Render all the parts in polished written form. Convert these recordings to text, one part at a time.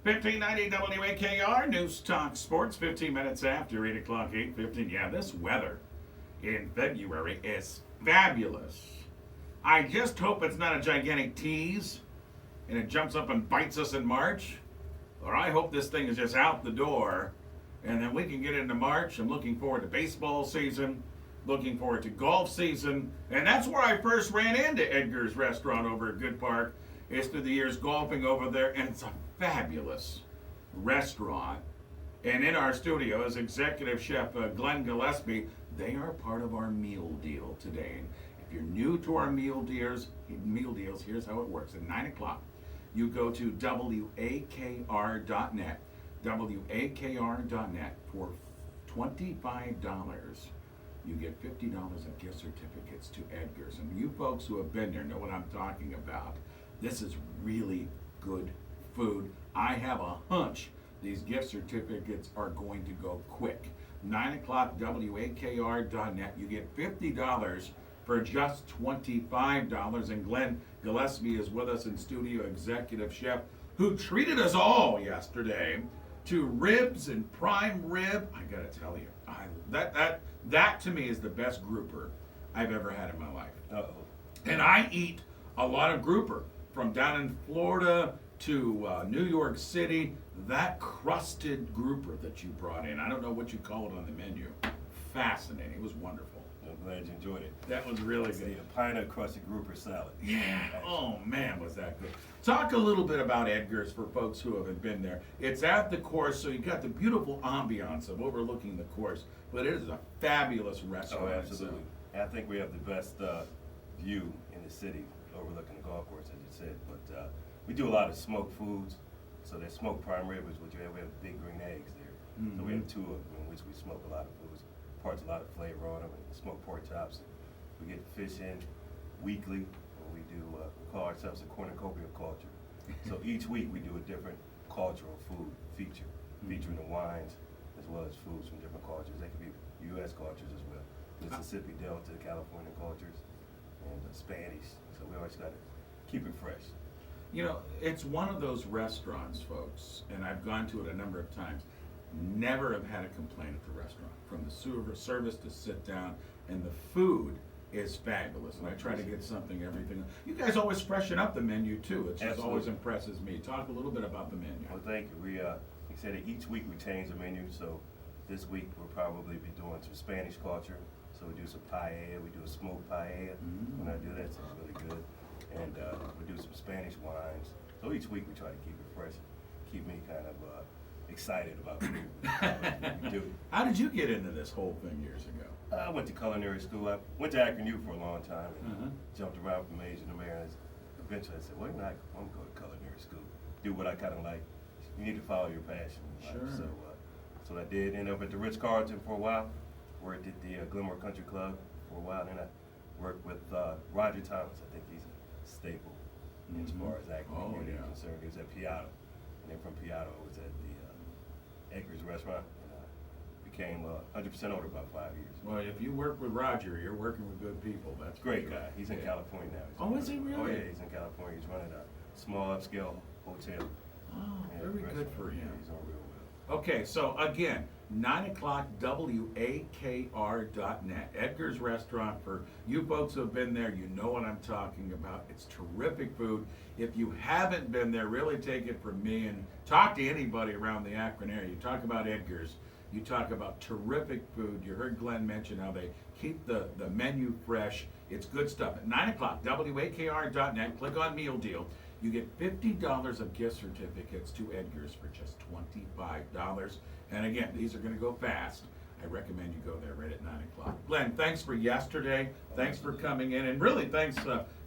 1590 WAKR News Talk Sports, 15 minutes after 8 o'clock, 8:15. Yeah, this weather in February is fabulous. I just hope it's not a gigantic tease and it jumps up and bites us in March. Or I hope this thing is just out the door and then we can get into March. I'm looking forward to baseball season, looking forward to golf season. And that's where I first ran into Edgar's restaurant over at Good Park. Is through the years golfing over there, and it's a fabulous restaurant. And in our studio is Executive Chef Glenn Gillespie. They are part of our meal deal today. And if you're new to our meal deals, here's how it works. At 9 o'clock, you go to WAKR.net, WAKR.net for $25. You get $50 of gift certificates to Edgar's. And you folks who have been there know what I'm talking about. This is really good food. I have a hunch these gift certificates are going to go quick. 9 o'clock, WAKR.net. You get $50 for just $25. And Glenn Gillespie is with us in studio, Executive Chef, who treated us all yesterday to ribs and prime rib. I gotta tell you, that to me is the best grouper I've ever had in my life. Uh-oh. And I eat a lot of grouper. From down in Florida to New York City, that crusted grouper that you brought in, I don't know what you call it on the menu. Fascinating. It was wonderful. I'm glad you enjoyed it. That was really good. A pint of crusted grouper salad. Yeah. Oh, man, was that good. Talk a little bit about Edgar's for folks who haven't been there. It's at the course, so you got the beautiful ambiance of overlooking the course, but it is a fabulous restaurant. Oh, absolutely. I think we have the best view in the city overlooking the golf course, as you said. But we do a lot of smoked foods. So that smoked prime rib is what you have. We have big green eggs there. Mm-hmm. So we have two of them in which we smoke a lot of foods, parts a lot of flavor on them, and smoked pork chops. We get fish in weekly, and we do we call ourselves a cornucopia of culture. So each week we do a different cultural food feature, featuring the wines as well as foods from different cultures. They could be U.S. cultures as well, Mississippi Delta, California cultures, and Spanish. So we always got to keep it fresh. You know, it's one of those restaurants, folks, and I've gone to it a number of times, never have had a complaint at the restaurant. From the service to sit down, and the food is fabulous. And I try to get everything. You guys always freshen up the menu, too. It just always impresses me. Talk a little bit about the menu. Well, thank you. We said that each week we change the menu, so this week we'll probably be doing some Spanish culture. So we do some paella, we do a smoked paella. When I do that, so it's really good. And we do some Spanish wines. So each week we try to keep it fresh, keep me kind of excited about food. We do. How did you get into this whole thing years ago? I went to culinary school. I went to Akron U for a long time and jumped around from Asian to American. Eventually I said, well, I want to go to culinary school, do what I kind of like. You need to follow your passion in life. Sure. So that's what I did. Ended up at the Ritz-Carlton for a while. Worked at the Glenmore Country Club for a while. Then I worked with Roger Thomas. I think he's a staple as far as acting is concerned. He was at Piatto. And then from Piatto, I was at the Edgar's restaurant. And I became 100% owner about 5 years. Well, if you work with Roger, you're working with good people. That's Great guy. He's in California now. Oh, is he really? Oh, yeah, he's in California. He's running a small upscale hotel. Oh, very good for him. Yeah, he's on real well. Okay, so again, 9 o'clock, WAKR.net. Edgar's Restaurant, for you folks who have been there, you know what I'm talking about. It's terrific food. If you haven't been there, really take it from me and talk to anybody around the Akron area. You talk about Edgar's, you talk about terrific food. You heard Glenn mention how they keep the menu fresh. It's good stuff. At 9 o'clock, WAKR.net, click on Meal Deal. You get $50 of gift certificates to Edgar's for just $25. And again, these are going to go fast. I recommend you go there right at 9 o'clock. Glenn, thanks for yesterday. Thanks for coming in. And really, thanks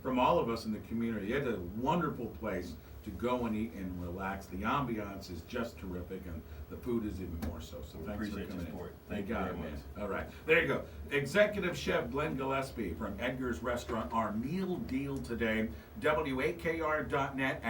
from all of us in the community. It's a wonderful place to go and eat and relax. The ambiance is just terrific, and the food is even more so. So thanks for coming in. Thank you very much. All right. There you go. Executive Chef Glenn Gillespie from Edgar's Restaurant. Our meal deal today, WAKR.net.